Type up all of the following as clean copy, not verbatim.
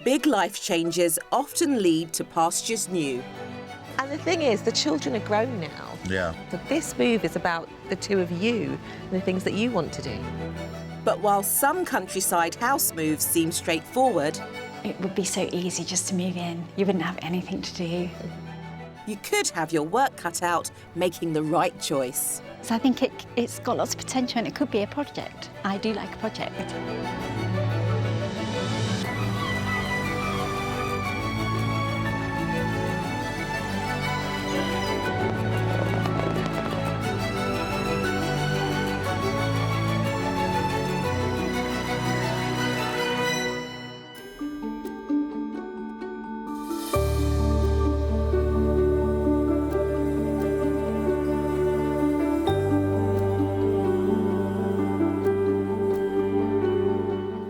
Big life changes often lead to pastures new. And the thing is, the children are grown now. Yeah. So this move is about the two of you and the things that you want to do. But while some countryside house moves seem straightforward, it would be so easy just to move in. You wouldn't have anything to do. You could have your work cut out making the right choice. So I think it's got lots of potential and it could be a project. I do like a project.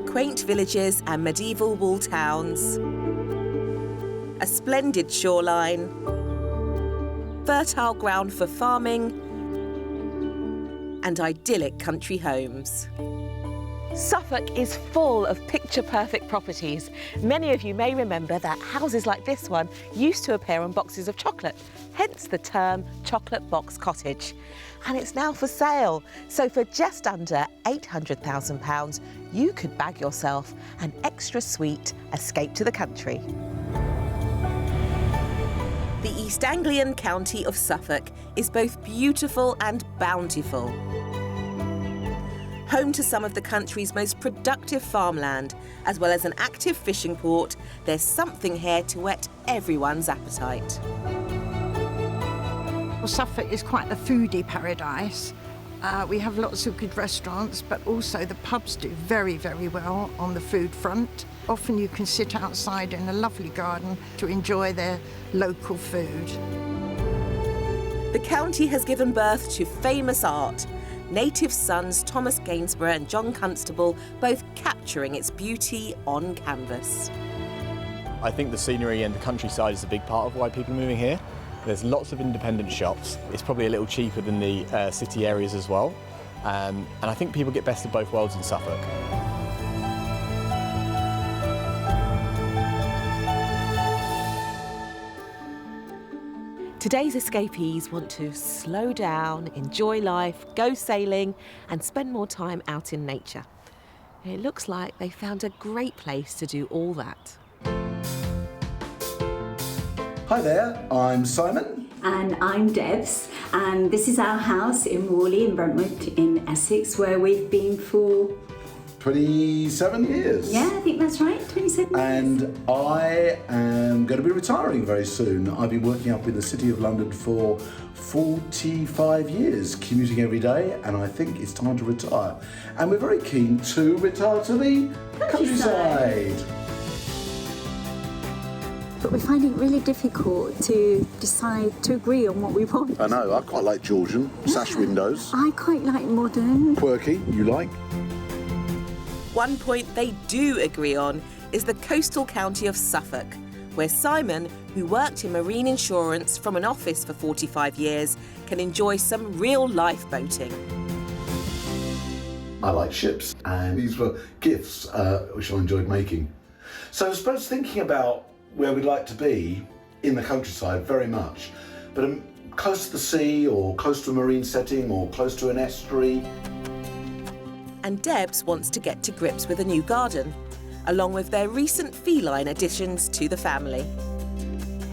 Quaint villages and medieval wall towns, a splendid shoreline, fertile ground for farming, and idyllic country homes. Suffolk is full of picture-perfect properties. Many of you may remember that houses like this one used to appear on boxes of chocolate, hence the term chocolate box cottage. And it's now for sale. So for just under £800,000, you could bag yourself an extra sweet escape to the country. The East Anglian county of Suffolk is both beautiful and bountiful. Home to some of the country's most productive farmland, as well as an active fishing port, there's something here to whet everyone's appetite. Well, Suffolk is quite a foodie paradise. We have lots of good restaurants, but also the pubs do very, very well on the food front. Often you can sit outside in a lovely garden to enjoy their local food. The county has given birth to famous art, native sons Thomas Gainsborough and John Constable both capturing its beauty on canvas. I think the scenery and the countryside is a big part of why people are moving here. There's lots of independent shops. It's probably a little cheaper than the city areas as well. And I think people get best of both worlds in Suffolk. Today's escapees want to slow down, enjoy life, go sailing and spend more time out in nature. It looks like they found a great place to do all that. Hi there, I'm Simon. And I'm Debs, and this is our house in Worley in Brentwood in Essex, where we've been for 27 years. Yeah, I think that's right, 27 years. And I am going to be retiring very soon. I've been working up in the City of London for 45 years, commuting every day, and I think it's time to retire. And we're very keen to retire to the countryside. But we find it really difficult to decide, to agree on what we want. I know, I quite like Georgian, sash windows. I quite like modern. Quirky, you like? One point they do agree on is the coastal county of Suffolk, where Simon, who worked in marine insurance from an office for 45 years, can enjoy some real-life boating. I like ships, and these were gifts which I enjoyed making. So I suppose thinking about where we'd like to be in the countryside very much, but close to the sea or close to a marine setting or close to an estuary. And Debs wants to get to grips with a new garden, along with their recent feline additions to the family.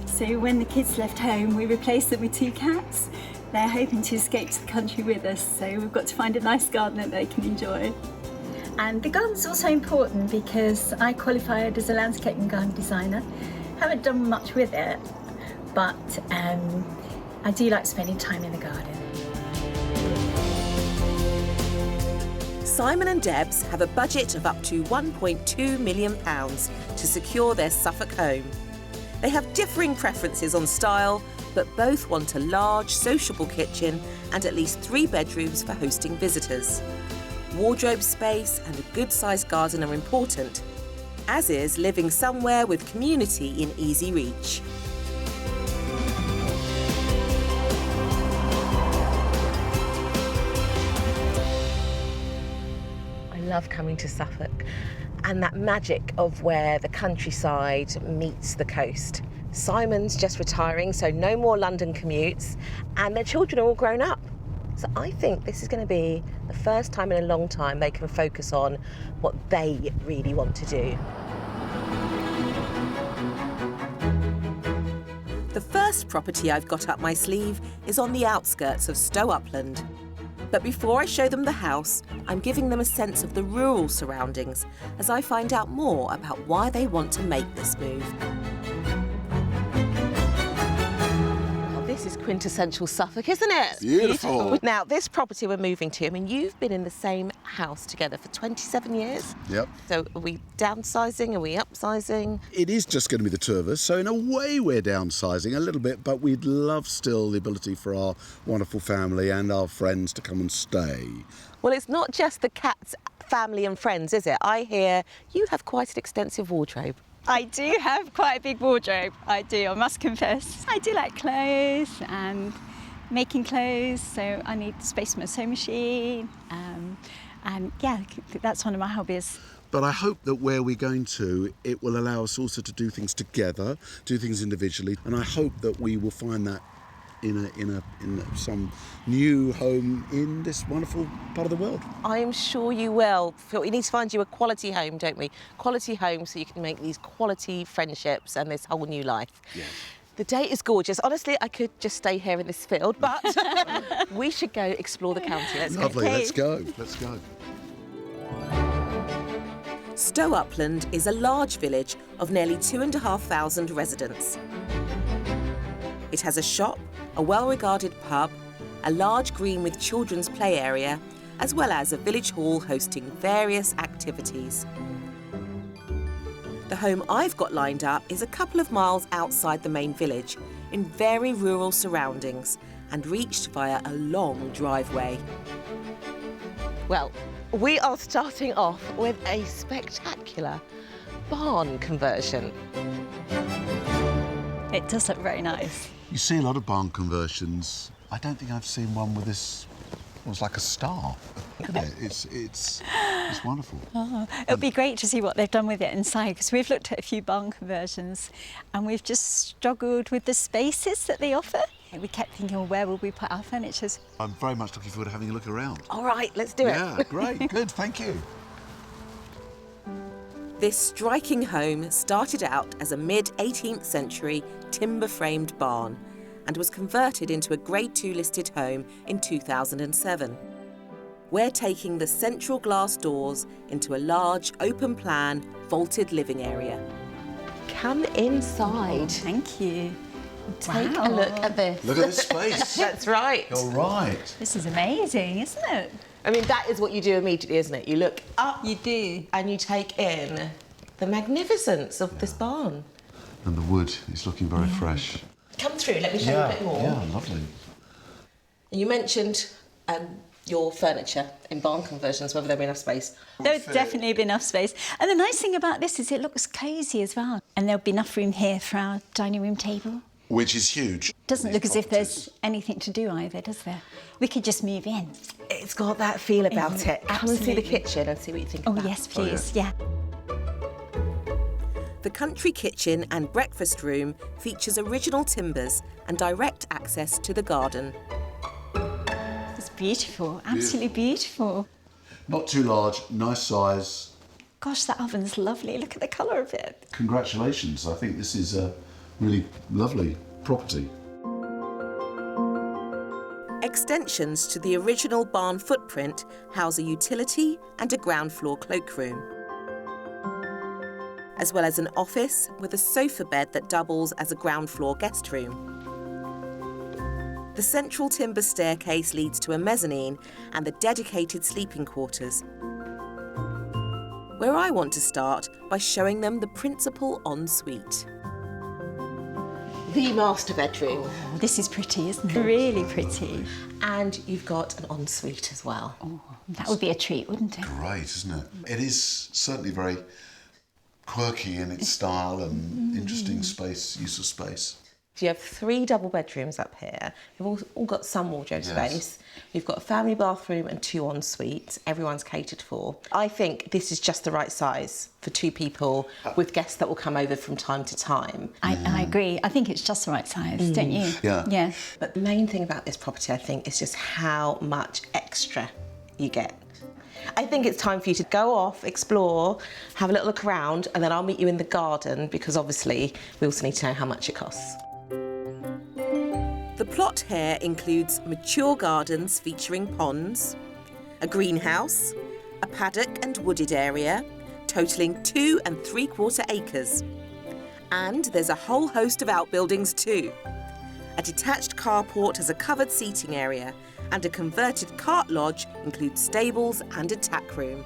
So when the kids left home, we replaced them with 2 cats. They're hoping to escape to the country with us, so we've got to find a nice garden that they can enjoy. And the garden's also important because I qualified as a landscape and garden designer. Haven't done much with it, but I do like spending time in the garden. Simon and Debs have a budget of up to £1.2 million to secure their Suffolk home. They have differing preferences on style, but both want a large, sociable kitchen and at least 3 bedrooms for hosting visitors. Wardrobe space and a good-sized garden are important, as is living somewhere with community in easy reach. I love coming to Suffolk, and that magic of where the countryside meets the coast. Simon's just retiring, so no more London commutes, and their children are all grown up. So I think this is going to be the first time in a long time they can focus on what they really want to do. The first property I've got up my sleeve is on the outskirts of Stow Upland. But before I show them the house, I'm giving them a sense of the rural surroundings as I find out more about why they want to make this move. This is quintessential Suffolk, isn't it? Beautiful. Now, this property we're moving to, I mean, you've been in the same house together for 27 years. Yep. So are we downsizing? Are we upsizing? It is just going to be the two of us, so in a way we're downsizing a little bit, but we'd love still the ability for our wonderful family and our friends to come and stay. Well, it's not just the cat's family and friends, is it? I hear you have quite an extensive wardrobe. I do have quite a big wardrobe. I do, I must confess. I do like clothes and making clothes, so I need space for my sewing machine. And yeah, that's one of my hobbies. But I hope that where we're going to, it will allow us also to do things together, do things individually, and I hope that we will find that in some new home in this wonderful part of the world. I'm sure you will. We need to find you a quality home, don't we? Quality home so you can make these quality friendships and this whole new life. Yes. The day is gorgeous. Honestly, I could just stay here in this field, but we should go explore the county. Let's Lovely, go. let's go, let's go. Stow Upland is a large village of nearly 2,500 residents. It has a shop, a well-regarded pub, a large green with children's play area, as well as a village hall hosting various activities. The home I've got lined up is a couple of miles outside the main village, in very rural surroundings, and reached via a long driveway. Well, we are starting off with a spectacular barn conversion. It does look very nice. You see a lot of barn conversions. I don't think I've seen one with this. It was like a star. Look at it. It's wonderful. Oh, it'll be great to see what they've done with it inside, because we've looked at a few barn conversions and we've just struggled with the spaces that they offer. We kept thinking, well, where will we put our furniture? I'm very much looking forward to having a look around. All right, let's do it. Yeah, great, good, thank you. This striking home started out as a mid-18th century timber-framed barn and was converted into a Grade 2 listed home in 2007. We're taking the central glass doors into a large, open-plan, vaulted living area. Come inside. Thank you. Take Wow. a look at this. Look at this space. That's right. You're right. This is amazing, isn't it? I mean, that is what you do immediately, isn't it? You look up You do. and you take in the magnificence of this barn. And the wood is looking very fresh. Come through, let me show you a bit more. Yeah, lovely. And you mentioned your furniture in barn conversions, whether there'll be enough space. There'll definitely be enough space. And the nice thing about this is it looks cosy as well. And there'll be enough room here for our dining room table. Which is huge. Doesn't look as if there's anything to do either, does there? We could just move in. It's got that feel about it. Come and see the Absolutely. kitchen and see what you think Oh, of that. yes, please, yeah. The country kitchen and breakfast room features original timbers and direct access to the garden. It's beautiful, absolutely beautiful. Not too large, nice size. Gosh, that oven's lovely. Look at the colour of it. Congratulations. I think this is a really lovely property. Extensions to the original barn footprint house a utility and a ground floor cloakroom, as well as an office with a sofa bed that doubles as a ground floor guest room. The central timber staircase leads to a mezzanine and the dedicated sleeping quarters, where I want to start by showing them the principal ensuite. The master bedroom. Oh, this is pretty, isn't it? Really pretty. And you've got an ensuite as well. Oh, that would be a treat, wouldn't it? Great, isn't it? It is certainly very quirky in its style and interesting space, use of space. You have 3 double bedrooms up here. We've all got some wardrobe Yes. space. We've got a family bathroom and 2 en suites. Everyone's catered for. I think this is just the right size for 2 people with guests that will come over from time to time. I agree. I think it's just the right size, don't you? Yeah. Yeah. But the main thing about this property, I think, is just how much extra you get. I think it's time for you to go off, explore, have a little look around, and then I'll meet you in the garden because obviously we also need to know how much it costs. The plot here includes mature gardens featuring ponds, a greenhouse, a paddock and wooded area, totalling 2 3/4 acres. And there's a whole host of outbuildings too. A detached carport has a covered seating area, and a converted cart lodge includes stables and a tack room.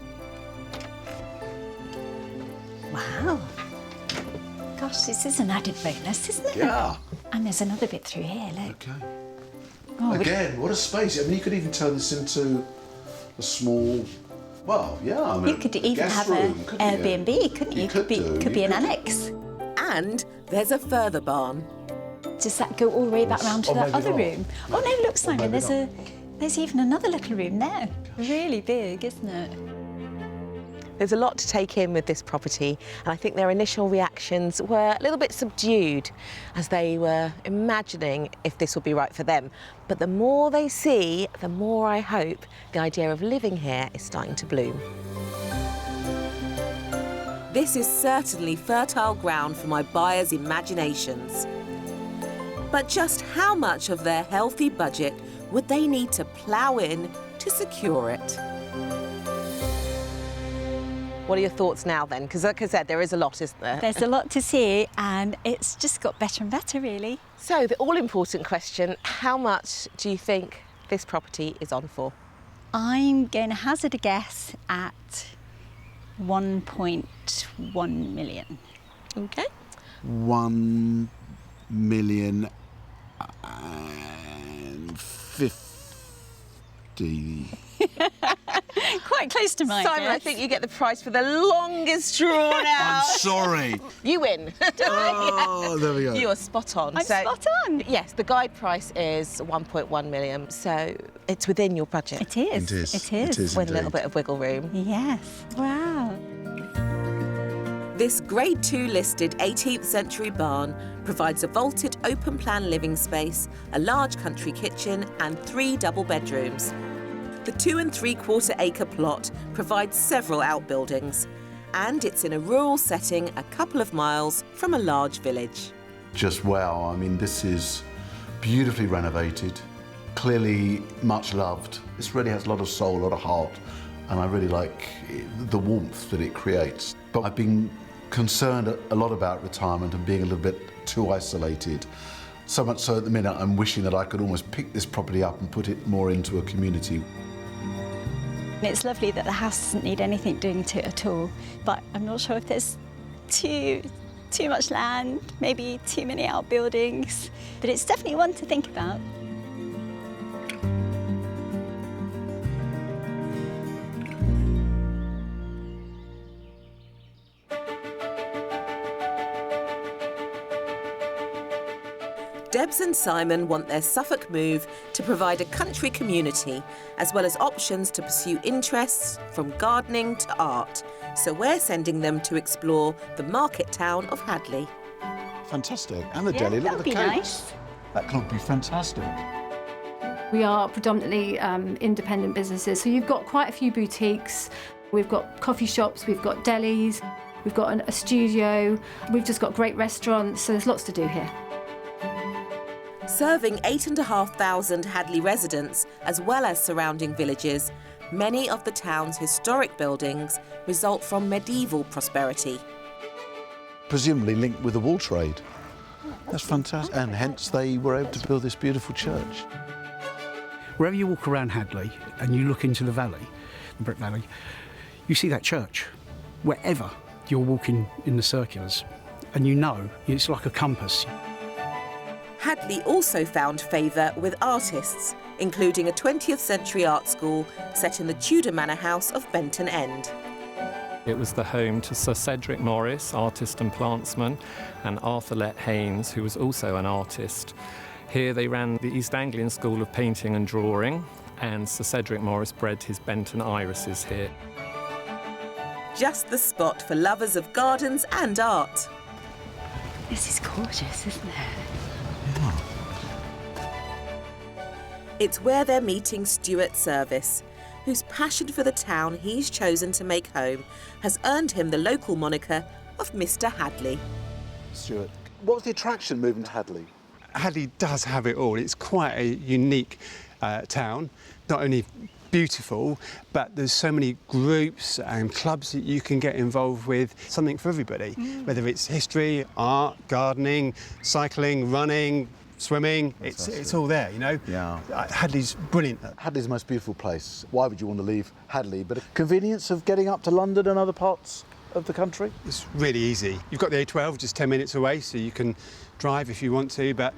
Wow. Gosh, this is an added bonus, isn't it? Yeah. And there's another bit through here, look. Okay. Oh, Again, what a space. I mean, you could even turn this into a small, well, yeah, I mean, You could even guest have room, an couldn't you? Airbnb, couldn't you? You could do. Could be You an could. annex. And there's a further barn. Does that go all the way back round to Oh, the maybe other not. room? Oh no, look, Simon, maybe there's even another little room there. Really big, isn't it? There's a lot to take in with this property, and I think their initial reactions were a little bit subdued as they were imagining if this would be right for them. But the more they see, the more I hope the idea of living here is starting to bloom. This is certainly fertile ground for my buyers' imaginations. But just how much of their healthy budget would they need to plough in to secure it? What are your thoughts now then? Because like I said, there is a lot, isn't there? There's a lot to see, and it's just got better and better, really. So the all-important question, how much do you think this property is on for? I'm going to hazard a guess at 1.1 million. Okay. 1,050,000. Quite close to mine. Simon, I think you get the prize for the longest drawn out. I'm sorry. You win. Oh, there we go. You are spot on. I'm spot on. Yes, the guide price is 1.1 million, so it's within your budget. It is. It is. It is. It is. With a little indeed. bit of wiggle room. Yes. Wow. This Grade 2 listed 18th century barn provides a vaulted open plan living space, a large country kitchen and 3 double bedrooms. The 2 3/4 acre plot provides several outbuildings, and it's in a rural setting a couple of miles from a large village. Just wow. I mean, this is beautifully renovated, clearly much loved. This really has a lot of soul, a lot of heart, and I really like the warmth that it creates. But I've been concerned a lot about retirement and being a little bit too isolated. So much so at the minute I'm wishing that I could almost pick this property up and put it more into a community. It's lovely that the house doesn't need anything doing to it at all, but I'm not sure if there's too much land, maybe too many outbuildings, but it's definitely one to think about. Debs and Simon want their Suffolk move to provide a country community, as well as options to pursue interests from gardening to art. So we're sending them to explore the market town of Hadleigh. Fantastic. And the Yeah, deli, look that at would the be cakes. nice. That could be fantastic. We are predominantly independent businesses, so you've got quite a few boutiques. We've got coffee shops, we've got delis, we've got a studio, we've just got great restaurants, so there's lots to do here. Serving 8,500 Hadleigh residents, as well as surrounding villages, many of the town's historic buildings result from medieval prosperity. Presumably linked with the wool trade. That's fantastic. And hence they were able to build this beautiful church. Wherever you walk around Hadleigh and you look into the valley, the Brick Valley, you see that church. Wherever you're walking in the circulars, and you know it's like a compass. Hadleigh also found favour with artists, including a 20th century art school set in the Tudor manor house of Benton End. It was the home to Sir Cedric Morris, artist and plantsman, and Arthur Let Haynes, who was also an artist. Here they ran the East Anglian School of Painting and Drawing, and Sir Cedric Morris bred his Benton irises here. Just the spot for lovers of gardens and art. This is gorgeous, isn't it? Yeah. It's where they're meeting Stuart Service, whose passion for the town he's chosen to make home has earned him the local moniker of Mr. Hadleigh. Stuart, what was the attraction moving to Hadleigh? Hadleigh does have it all. It's quite a unique town, not only beautiful, but there's so many groups and clubs that you can get involved with, something for everybody, whether it's history, art, gardening, cycling, running, swimming, it's all there, you know? Yeah. Hadleigh's brilliant. Hadleigh's the most beautiful place. Why would you want to leave Hadleigh? But the convenience of getting up to London and other parts of the country? It's really easy. You've got the A12 just 10 minutes away, so you can drive if you want to, but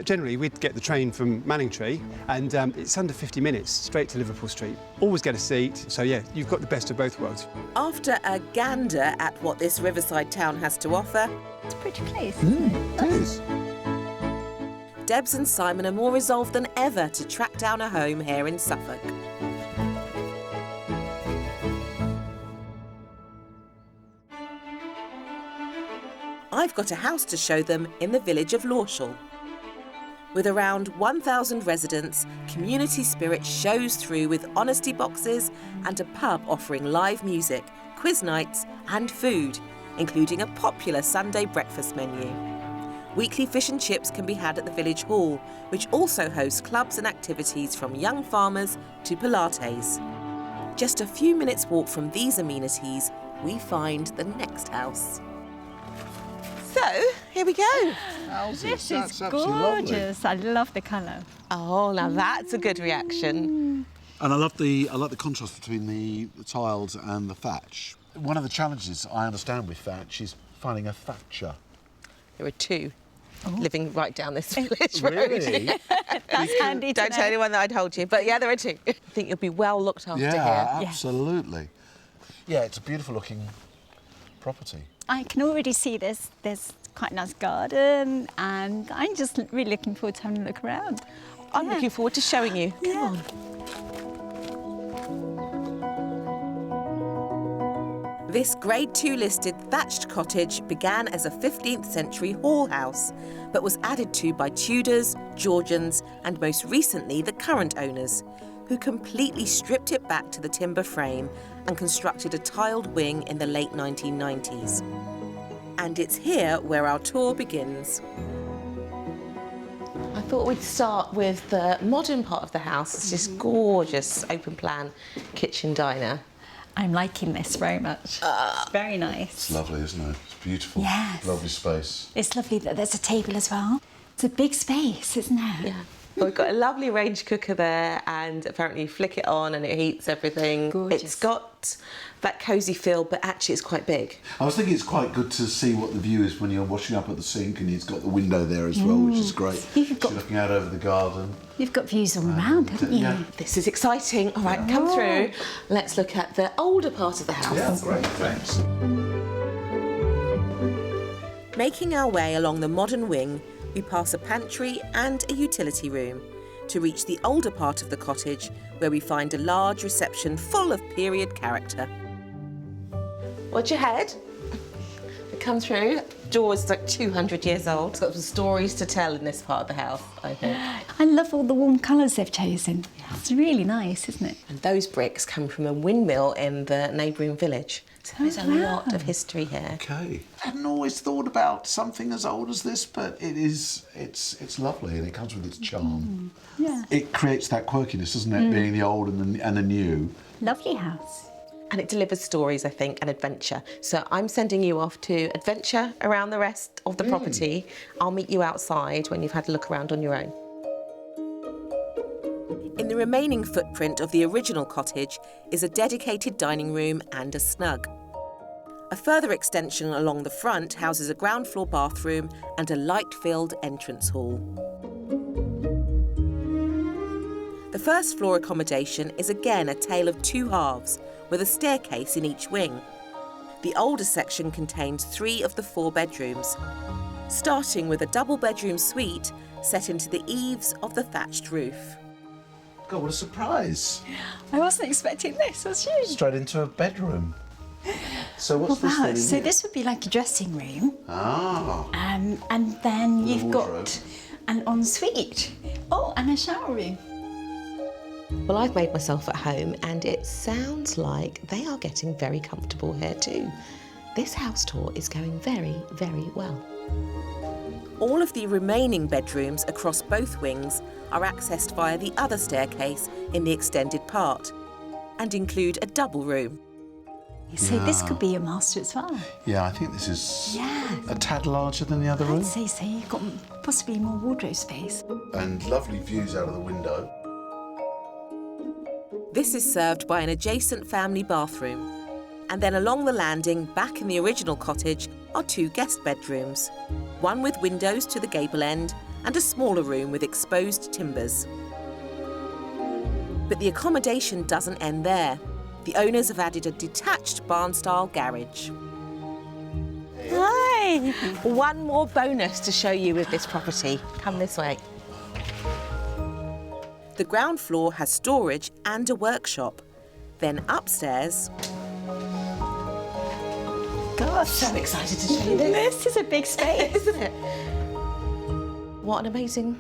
generally we'd get the train from Manningtree and it's under 50 minutes straight to Liverpool Street. Always get a seat, so yeah, you've got the best of both worlds. After a gander at what this riverside town has to offer, It's a pretty place, isn't it? It is. Debs and Simon are more resolved than ever to track down a home here in Suffolk. I've got a house to show them in the village of Lawshall. With around 1,000 residents, community spirit shows through with honesty boxes and a pub offering live music, quiz nights and food, including a popular Sunday breakfast menu. Weekly fish and chips can be had at the village hall, which also hosts clubs and activities from young farmers to Pilates. Just a few minutes' walk from these amenities, we find the next house. So, here we go. This is gorgeous. I love the colour. Oh, now that's a good reaction. And I like the contrast between the tiles and the thatch. One of the challenges I understand with thatch is finding a thatcher. There are two living right down this village road. Really? That's handy to Don't tell anyone that I told you, but yeah, there are two. I think you'll be well looked after here. Yeah, absolutely. Yeah, it's a beautiful looking property. I can already see there's quite a nice garden, and I'm just really looking forward to having a look around. I'm looking forward to showing you. Come on. This Grade 2 listed thatched cottage began as a 15th century hall house, but was added to by Tudors, Georgians, and most recently the current owners, who completely stripped it back to the timber frame and constructed a tiled wing in the late 1990s. And it's here where our tour begins. I thought we'd start with the modern part of the house. It's this gorgeous open plan kitchen diner. I'm liking this very much. It's very nice. It's lovely, isn't it? It's beautiful. Yes. Lovely space. It's lovely that there's a table as well. It's a big space, isn't it? Yeah. Well, we've got a lovely range cooker there, and apparently you flick it on and it heats everything. Gorgeous. It's got that cosy feel, but actually it's quite big. I was thinking it's quite good to see what the view is when you're washing up at the sink, and it's got the window there as well, which is great. You've got- So you're looking out over the garden. You've got views all around, haven't you? Yeah. This is exciting. All right, come through. Let's look at the older part of the house. Yeah, great, thanks. Making our way along the modern wing, we pass a pantry and a utility room to reach the older part of the cottage, where we find a large reception full of period character. Watch your head. Come through. Door's like 200 years old. It's got some stories to tell in this part of the house, I think. I love all the warm colours they've chosen. It's really nice, isn't it? And those bricks come from a windmill in the neighbouring village. So there's a lot of history here. Okay. I hadn't always thought about something as old as this, but it's lovely, and it comes with its charm. Yeah. It creates that quirkiness, doesn't it, being the old and the new. Lovely house. And it delivers stories, I think, and adventure. So I'm sending you off to adventure around the rest of the property. I'll meet you outside when you've had a look around on your own. In the remaining footprint of the original cottage is a dedicated dining room and a snug. A further extension along the front houses a ground floor bathroom and a light-filled entrance hall. The first floor accommodation is again a tale of two halves, with a staircase in each wing. The older section contains 3 of the 4 bedrooms, starting with a double-bedroom suite set into the eaves of the thatched roof. God, what a surprise. I wasn't expecting this, was you? Straight into a bedroom. So what's this Wow, then in so here? this would be like a dressing room. Ah. And then With a you've wardrobe. got an ensuite. Oh, and a shower room. Well, I've made myself at home and it sounds like they are getting very comfortable here too. This house tour is going very, very well. All of the remaining bedrooms across both wings are accessed via the other staircase in the extended part and include a double room. So this could be a master as well. Yeah, I think this is Yeah. a tad larger than the other room. I'd say so. You've got possibly more wardrobe space. And lovely views out of the window. This is served by an adjacent family bathroom. And then along the landing, back in the original cottage, are 2 guest bedrooms. One with windows to the gable end and a smaller room with exposed timbers. But the accommodation doesn't end there. The owners have added a detached barn-style garage. Hi! One more bonus to show you with this property. Come this way. The ground floor has storage and a workshop. Then upstairs, Gosh, So excited to show you this. this is a big space. Isn't it? What an amazing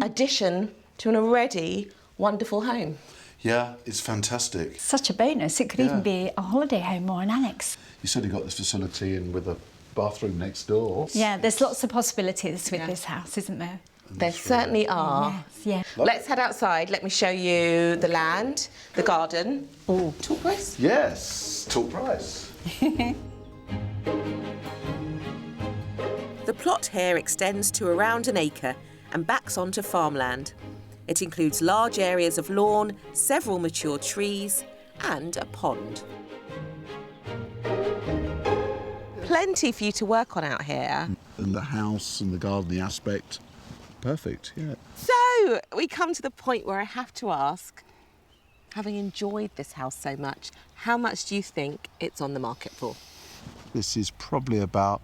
addition to an already wonderful home. Yeah, it's fantastic. Such a bonus. It could even be a holiday home or an annex. You certainly got this facility in with a bathroom next door. Yeah, there's lots of possibilities with this house, isn't there? There certainly are. Yes, yeah. Let's head outside. Let me show you the land, the garden. Oh, tall price. Yes, tall price. the plot here extends to around an acre and backs onto farmland. It includes large areas of lawn, several mature trees and a pond. Plenty for you to work on out here. And the house and the garden, the aspect, perfect, yeah. So, we come to the point where I have to ask, having enjoyed this house so much, how much do you think it's on the market for? This is probably about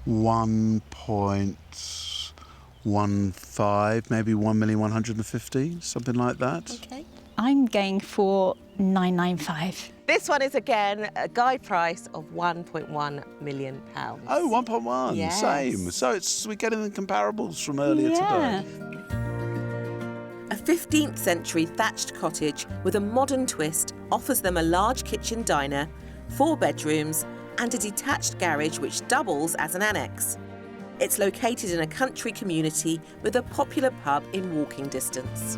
1.15, maybe 1,150,000, something like that. Okay. I'm going for 995. This one is again a guide price of £1.1 million. Oh, 1.1, Yes. same. So we're getting the comparables from earlier today. A 15th century thatched cottage with a modern twist offers them a large kitchen diner, 4 bedrooms and a detached garage which doubles as an annex. It's located in a country community with a popular pub in walking distance.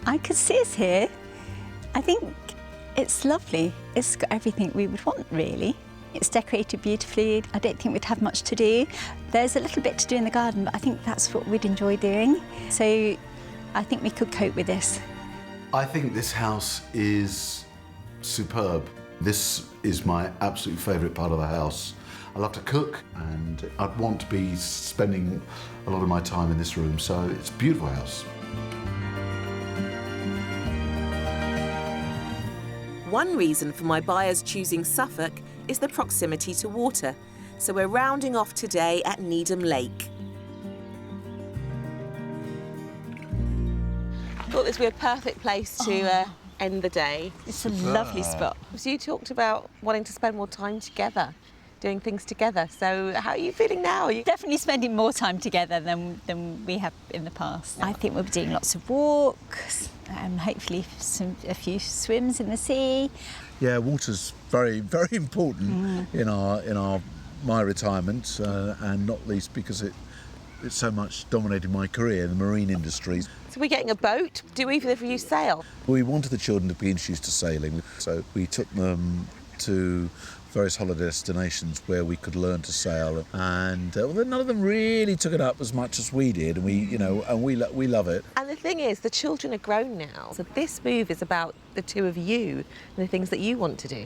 I could see us here. I think it's lovely. It's got everything we would want, really. It's decorated beautifully. I don't think we'd have much to do. There's a little bit to do in the garden, but I think that's what we'd enjoy doing. So I think we could cope with this. I think this house is superb. This is my absolute favourite part of the house. I love to cook and I'd want to be spending a lot of my time in this room, so it's a beautiful house. One reason for my buyers choosing Suffolk is the proximity to water, so we're rounding off today at Needham Lake. Thought this would be a perfect place to end the day. It's a lovely spot. So you talked about wanting to spend more time together, doing things together. So how are you feeling now? Are you... Definitely spending more time together than we have in the past. I think we'll be doing lots of walks, hopefully a few swims in the sea. Yeah, water's very, very important in my retirement, and not least because it's so much dominated my career in the marine industry. So we're getting a boat. Do either of you sail? We wanted the children to be introduced to sailing, so we took them to various holiday destinations where we could learn to sail, and none of them really took it up as much as we did, and we love it. And the thing is, the children are grown now, so this move is about the two of you and the things that you want to do.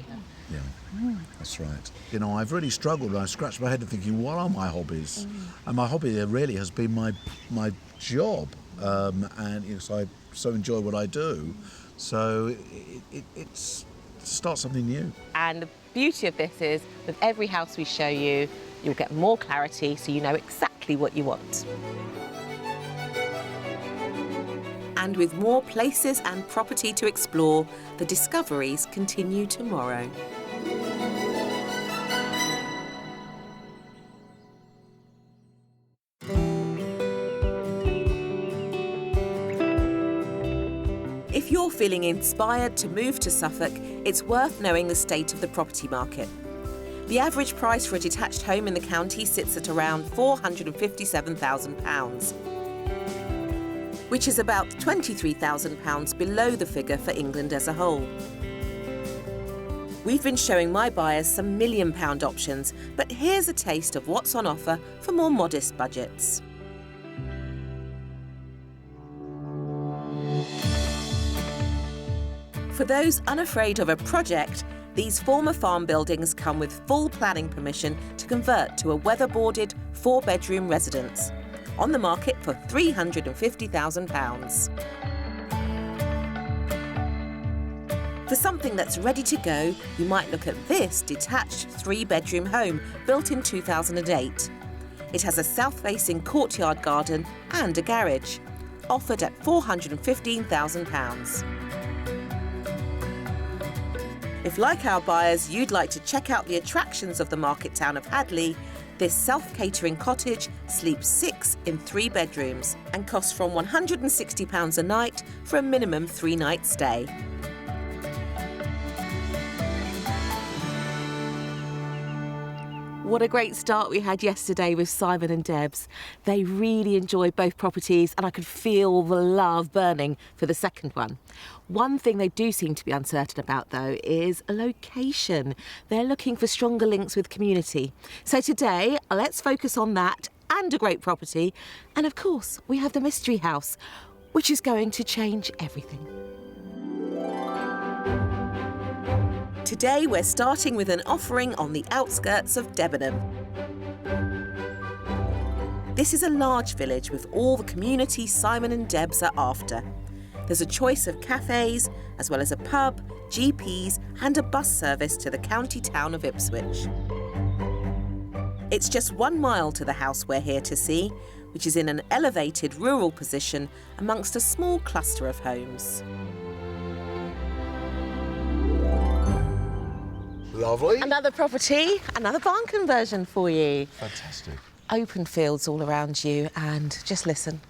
Yeah, that's right. I've really struggled. I scratched my head thinking, what are my hobbies? And my hobby really has been my job, and so I so enjoy what I do. So it's start something new. And the beauty of this is, with every house we show you, you'll get more clarity so you know exactly what you want. And with more places and property to explore, the discoveries continue tomorrow. If you're feeling inspired to move to Suffolk, it's worth knowing the state of the property market. The average price for a detached home in the county sits at around £457,000, which is about £23,000 below the figure for England as a whole. We've been showing my buyers some £1 million options, but here's a taste of what's on offer for more modest budgets. For those unafraid of a project, these former farm buildings come with full planning permission to convert to a weatherboarded 4-bedroom residence, on the market for £350,000. For something that's ready to go, you might look at this detached 3-bedroom home built in 2008. It has a south-facing courtyard garden and a garage, offered at £415,000. If, like our buyers, you'd like to check out the attractions of the market town of Hadleigh, this self-catering cottage sleeps 6 in 3 bedrooms and costs from £160 a night for a minimum 3-night stay. What a great start we had yesterday with Simon and Debs. They really enjoyed both properties and I could feel the love burning for the second one. One thing they do seem to be uncertain about, though, is a location. They're looking for stronger links with community. So today, let's focus on that and a great property. And of course, we have the mystery house, which is going to change everything. Today we're starting with an offering on the outskirts of Debenham. This is a large village with all the community Simon and Debs are after. There's a choice of cafes, as well as a pub, GPs and a bus service to the county town of Ipswich. It's just 1 mile to the house we're here to see, which is in an elevated rural position amongst a small cluster of homes. Lovely. Another property, another barn conversion for you. Fantastic. Open fields all around you and just listen.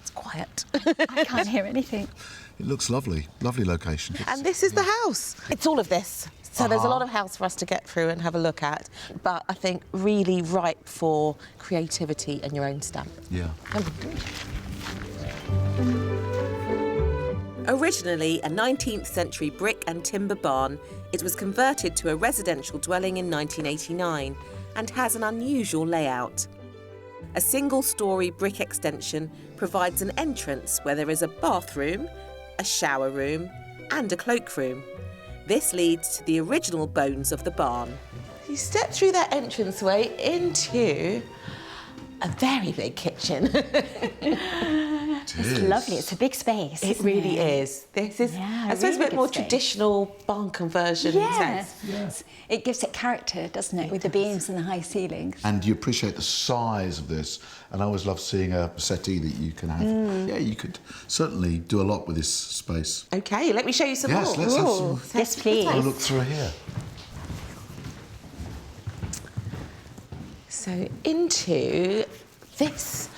It's quiet. I can't hear anything. It looks lovely. Lovely location. And this is the house. It's all of this. So there's a lot of house for us to get through and have a look at, but I think really ripe for creativity and your own stamp. Yeah. Originally a 19th century brick and timber barn, it was converted to a residential dwelling in 1989 and has an unusual layout. A single-storey brick extension provides an entrance where there is a bathroom, a shower room and a cloakroom. This leads to the original bones of the barn. You step through that entranceway into a very big kitchen. It's lovely. It's a big space. It really is. This is, Yeah, I suppose, really a bit more good space. traditional barn conversion Yes. sense. Yes. It gives it character, doesn't it, with the beams and the high ceilings. And you appreciate the size of this. And I always love seeing a settee that you can have. Yeah, you could certainly do a lot with this space. OK, let me show you some more. Yes, let's have some. Yes, please. Have a look through here. So into this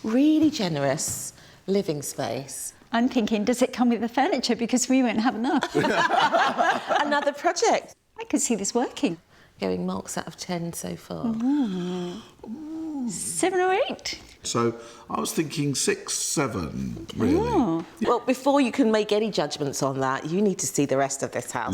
really generous living space. I'm thinking, does it come with the furniture? Because we won't have enough. Another project. I could see this working. Going marks out of 10 so far. 7 or 8. So I was thinking 6, 7, really. Oh. Well, before you can make any judgments on that, you need to see the rest of this house.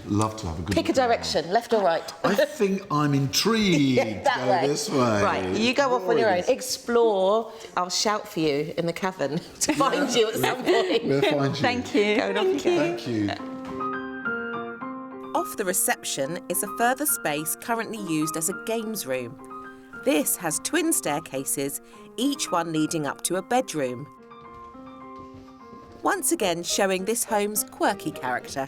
Love to have a good Pick a look around. direction, left or right. I think I'm intrigued Yeah, that to go way. this way. Right, you go off on your own. Explore. I'll shout for you in the cavern to find you at some point. We'll find you. Thank you. Thank you. Off the reception is a further space currently used as a games room. This has twin staircases, each one leading up to a bedroom. Once again showing this home's quirky character.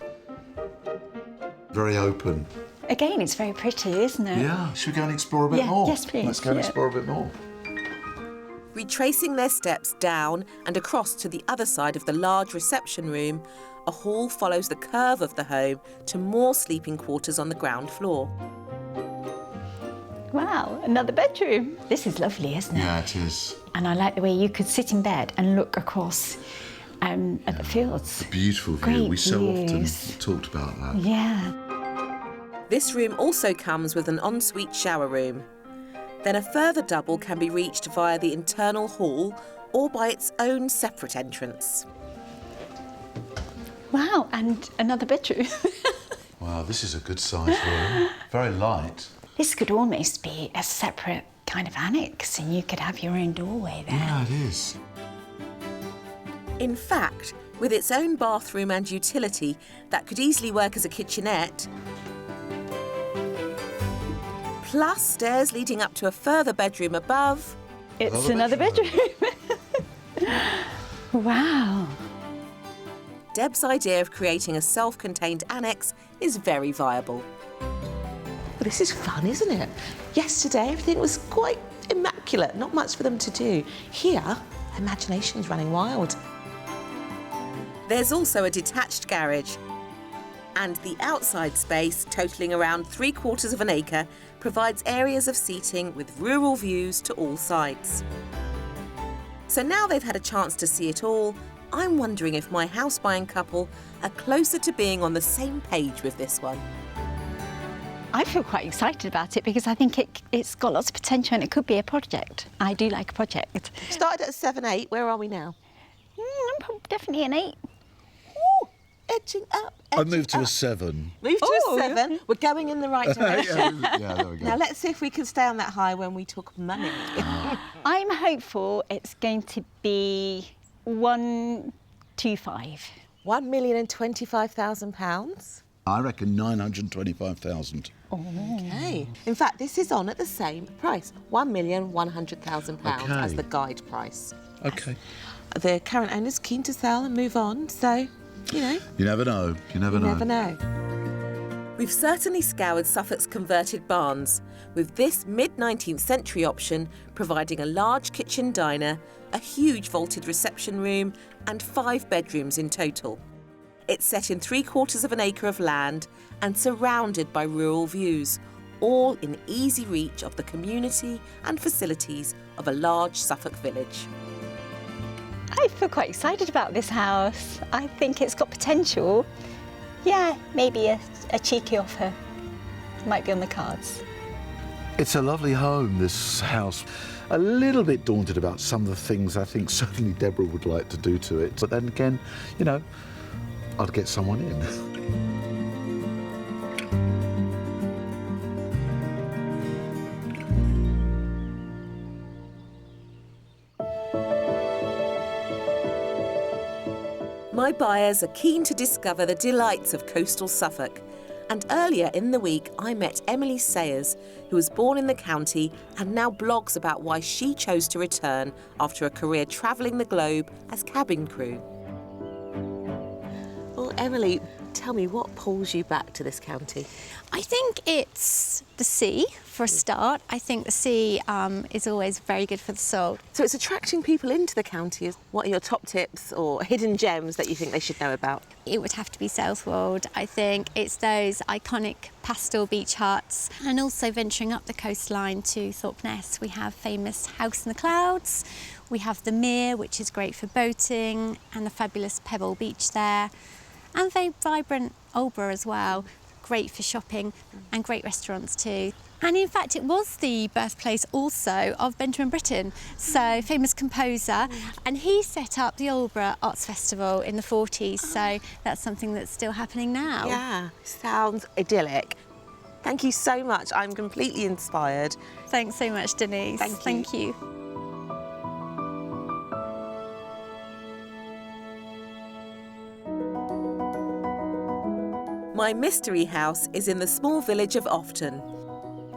Very open. Again, it's very pretty, isn't it? Yeah. Should we go and explore a bit more? Yes, please. Let's go and explore a bit more. Retracing their steps down and across to the other side of the large reception room, a hall follows the curve of the home to more sleeping quarters on the ground floor. Wow, another bedroom. This is lovely, isn't it? Yeah, it is. And I like the way you could sit in bed and look across at the fields. Beautiful view. Great We so views. often talked about that. Yeah. This room also comes with an ensuite shower room. Then a further double can be reached via the internal hall or by its own separate entrance. Wow, and another bedroom. Wow, this is a good size room. Very light. This could almost be a separate kind of annex and you could have your own doorway there. Yeah, it is. In fact, with its own bathroom and utility that could easily work as a kitchenette, plus stairs leading up to a further bedroom above. It's another bedroom. Wow. Deb's idea of creating a self-contained annex is very viable. Well, this is fun, isn't it? Yesterday, everything was quite immaculate, not much for them to do. Here, imagination's running wild. There's also a detached garage. And the outside space, totalling around 3/4 of an acre, provides areas of seating with rural views to all sides. So now they've had a chance to see it all, I'm wondering if my house buying couple are closer to being on the same page with this one. I feel quite excited about it because I think it's got lots of potential and it could be a project. I do like a project. Started at a 7-8, where are we now? I'm definitely an 8. Ooh, edging up. I moved to a 7. Move to a 7. We're going in the right direction. Yeah, there we go. Now let's see if we can stay on that high when we talk money. I'm hopeful it's going to be 125. £1,025,000. I reckon 925,000. Okay. In fact, this is on at the same price, £1,100,000 Okay. as the guide price. Okay. The current owner's keen to sell and move on, so, you know. You never know. You never know. Never know. We've certainly scoured Suffolk's converted barns, with this mid-19th century option providing a large kitchen diner, a huge vaulted reception room and 5 bedrooms in total. It's set in 3/4 of an acre of land and surrounded by rural views, all in easy reach of the community and facilities of a large Suffolk village. I feel quite excited about this house. I think it's got potential. Yeah, maybe a cheeky offer might be on the cards. It's a lovely home, this house. A little bit daunted about some of the things I think certainly Deborah would like to do to it. But then again, you know, I'd get someone in. My buyers are keen to discover the delights of coastal Suffolk. And earlier in the week, I met Emily Sayers, who was born in the county and now blogs about why she chose to return after a career travelling the globe as cabin crew. Well, Emily, tell me, what pulls you back to this county? I think it's the sea, for a start. I think the sea is always very good for the soul. So it's attracting people into the county. What are your top tips or hidden gems that you think they should know about? It would have to be Southwold. I think it's those iconic pastel beach huts and also venturing up the coastline to Thorpe Ness. We have famous House in the Clouds. We have the Mere, which is great for boating, and the fabulous Pebble Beach there. And very vibrant Aldborough as well. Great for shopping and great restaurants too. And in fact, it was the birthplace also of Benjamin Britten, so famous composer, and he set up the Aldborough Arts Festival in the 40s, so that's something that's still happening now. Yeah, sounds idyllic. Thank you so much. I'm completely inspired. Thanks so much, Denise. Thank you. My mystery house is in the small village of Ofton.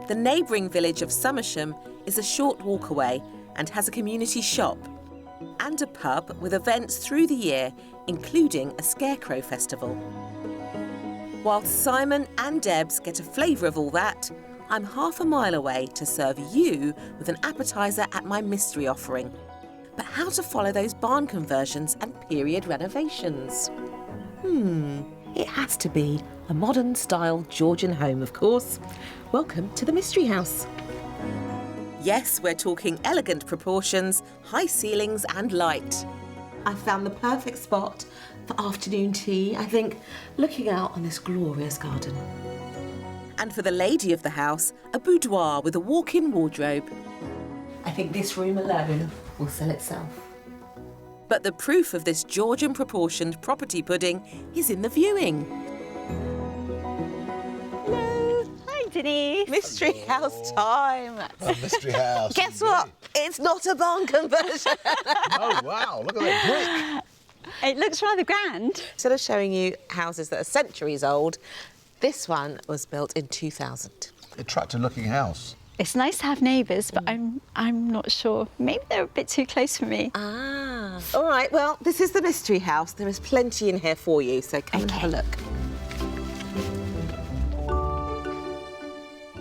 The neighbouring village of Somersham is a short walk away and has a community shop and a pub with events through the year, including a scarecrow festival. Whilst Simon and Debs get a flavour of all that, I'm half a mile away to serve you with an appetiser at my mystery offering. But how to follow those barn conversions and period renovations? It has to be a modern-style Georgian home, of course. Welcome to the Mystery House. Yes, we're talking elegant proportions, high ceilings and light. I found the perfect spot for afternoon tea, I think, looking out on this glorious garden. And for the lady of the house, a boudoir with a walk-in wardrobe. I think this room alone will sell itself. But the proof of this Georgian proportioned property pudding is in the viewing. Hello. Hi, Denise. Mystery house time. Mystery house. Guess what? It's not a barn conversion. Oh, wow, look at that brick. It looks rather grand. Instead of showing you houses that are centuries old, this one was built in 2000. Attractive looking house. It's nice to have neighbours, but I'm not sure. Maybe they're a bit too close for me. Ah. All right, well, this is the mystery house. There is plenty in here for you, so come and have a look.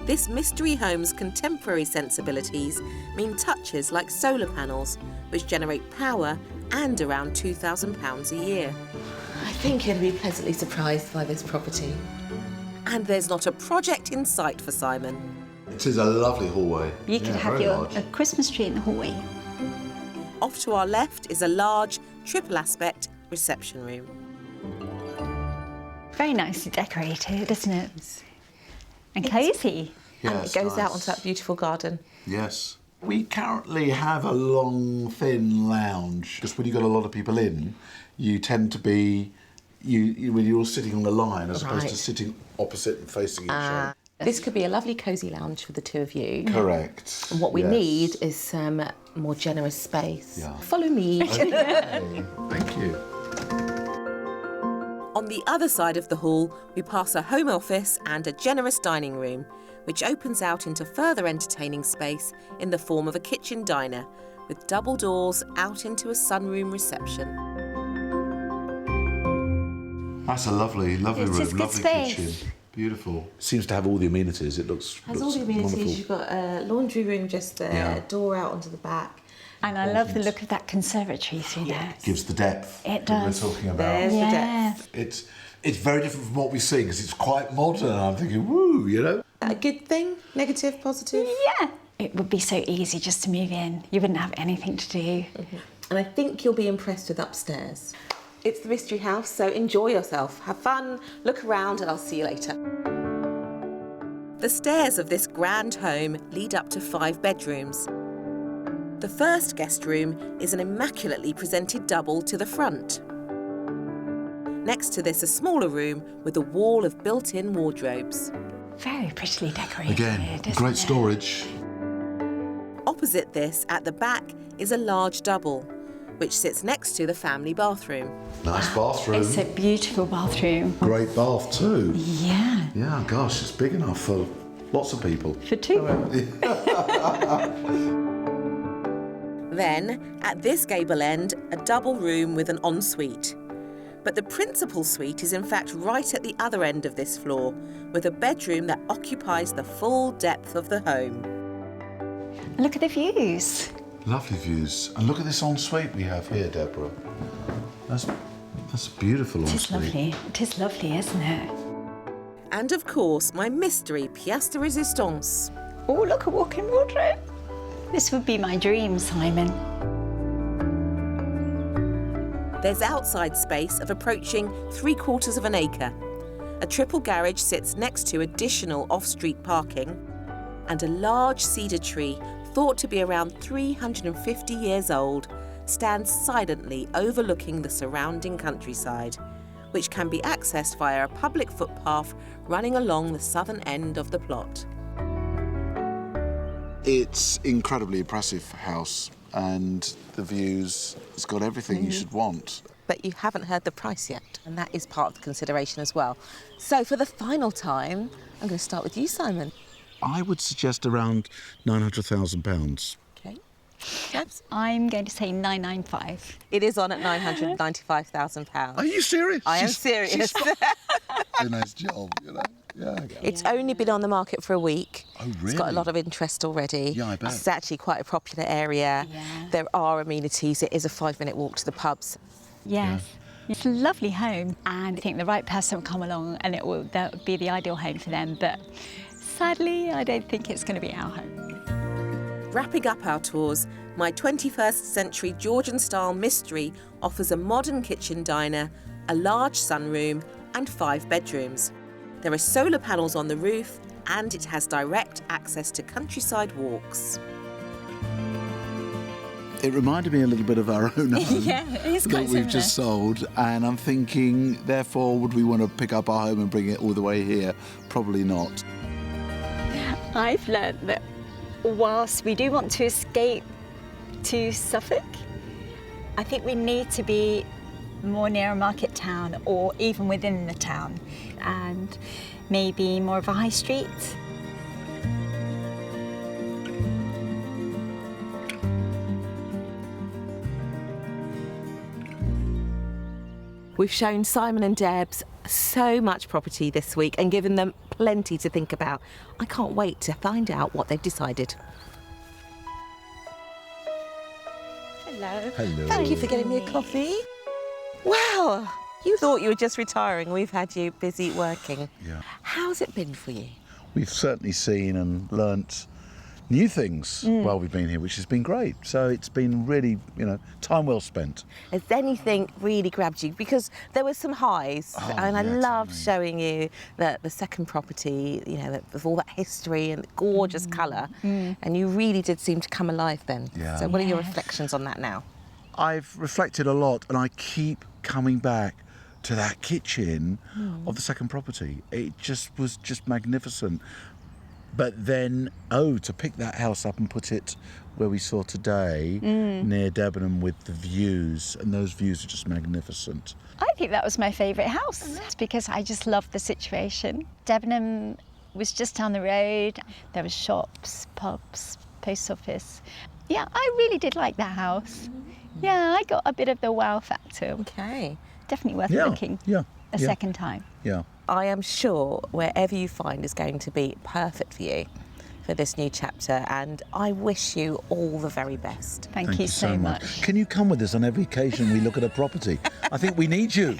This mystery home's contemporary sensibilities mean touches like solar panels, which generate power and around £2,000 a year. I think you'll be pleasantly surprised by this property. And there's not a project in sight for Simon. It is a lovely hallway. You could have a Christmas tree in the hallway. Off to our left is a large, triple-aspect reception room. Very nicely decorated, isn't it? And cosy. Yes, and it goes out nice. onto that beautiful garden. Yes. We currently have a long, thin lounge, because when you've got a lot of people in, you tend to be, when you're all sitting on the line as opposed to sitting opposite and facing each other. This could be a lovely cosy lounge for the two of you. Correct. And what we need is some more generous space. Yeah. Follow me. Okay. Thank you. On the other side of the hall, we pass a home office and a generous dining room, which opens out into further entertaining space in the form of a kitchen diner, with double doors out into a sunroom reception. That's a lovely, lovely room, good lovely space. kitchen. Beautiful. Seems to have all the amenities. It looks Has all the amenities. wonderful. You've got a laundry room just there, door out onto the back. And I love the look of that conservatory through there. Gives the depth It that does. we're talking about. There's the depth. It's very different from what we see because it's quite modern. I'm thinking, woo, you know. A good thing? Negative, positive? Yeah. It would be so easy just to move in. You wouldn't have anything to do. And I think you'll be impressed with upstairs. It's the mystery house, so enjoy yourself. Have fun, look around, and I'll see you later. The stairs of this grand home lead up to 5 bedrooms. The first guest room is an immaculately presented double to the front. Next to this, a smaller room with a wall of built-in wardrobes. Very prettily decorated. Again, isn't great it? storage. Opposite this, at the back, is a large double, which sits next to the family bathroom. Nice bathroom. It's a beautiful bathroom. Great bath too. Yeah. Yeah, gosh, it's big enough for lots of people. For two. Then, at this gable end, a double room with an ensuite. But the principal suite is in fact right at the other end of this floor, with a bedroom that occupies the full depth of the home. Look at the views. Lovely views. And look at this ensuite we have here, Deborah. That's a beautiful It is ensuite. lovely. It is lovely, isn't it? And of course, my mystery pièce de résistance. Oh, look, a walk-in wardrobe. This would be my dream, Simon. There's outside space of approaching 3/4 of an acre. A triple garage sits next to additional off-street parking, and a large cedar tree, thought to be around 350 years old, stands silently overlooking the surrounding countryside, which can be accessed via a public footpath running along the southern end of the plot. It's incredibly impressive house and the views, it's got everything you should want. But you haven't heard the price yet, and that is part of the consideration as well. So for the final time, I'm going to start with you, Simon. I would suggest around £900,000. Okay. Debs? I'm going to say 995. It is on at £995,000. Are you serious? I am serious. a nice job, you know. Yeah. It's only been on the market for a week. Oh, really? It's got a lot of interest already. Yeah, I bet. It's actually quite a popular area. Yeah. There are amenities. It is a 5-minute walk to the pubs. Yes. It's a lovely home, and I think the right person will come along and that would be the ideal home for them. But sadly, I don't think it's going to be our home. Wrapping up our tours, my 21st century Georgian style mystery offers a modern kitchen diner, a large sunroom and 5 bedrooms. There are solar panels on the roof and it has direct access to countryside walks. It reminded me a little bit of our own home Yeah, it is quite that we've just sold, and I'm thinking, therefore, would we want to pick up our home and bring it all the way here? Probably not. I've learned that whilst we do want to escape to Suffolk, I think we need to be more near a market town or even within the town, and maybe more of a high street. We've shown Simon and Debs so much property this week and given them plenty to think about. I can't wait to find out what they've decided. Hello. Hello. Thank you for getting me a coffee. Wow, you thought you were just retiring. We've had you busy working. Yeah. How's it been for you? We've certainly seen and learnt new things while we've been here, which has been great. So it's been really, time well spent. Has anything really grabbed you? Because there were some highs, and I loved showing you the second property, with all that history and the gorgeous colour, and you really did seem to come alive then. Yeah. So what are your reflections on that now? I've reflected a lot, and I keep coming back to that kitchen of the second property. It was just magnificent. But then, to pick that house up and put it where we saw today, near Debenham with the views, and those views are just magnificent. I think that was my favourite house. It's because I just loved the situation. Debenham was just down the road. There were shops, pubs, post office. Yeah, I really did like that house. Yeah, I got a bit of the wow factor. Okay. Definitely worth looking a second time. Yeah. I am sure wherever you find is going to be perfect for you for this new chapter, and I wish you all the very best. Thank you so much. Can you come with us on every occasion we look at a property? I think we need you.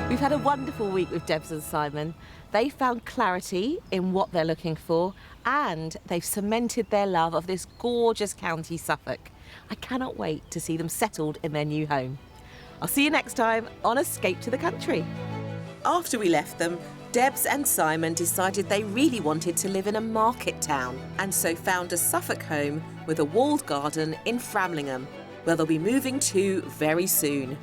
We've had a wonderful week with Debs and Simon. They found clarity in what they're looking for, and they've cemented their love of this gorgeous county, Suffolk. I cannot wait to see them settled in their new home. I'll see you next time on Escape to the Country. After we left them, Debs and Simon decided they really wanted to live in a market town, and so found a Suffolk home with a walled garden in Framlingham, where they'll be moving to very soon.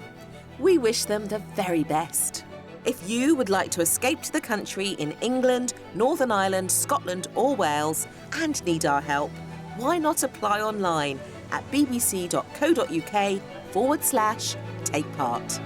We wish them the very best. If you would like to escape to the country in England, Northern Ireland, Scotland or Wales and need our help, why not apply online at bbc.co.uk/take part.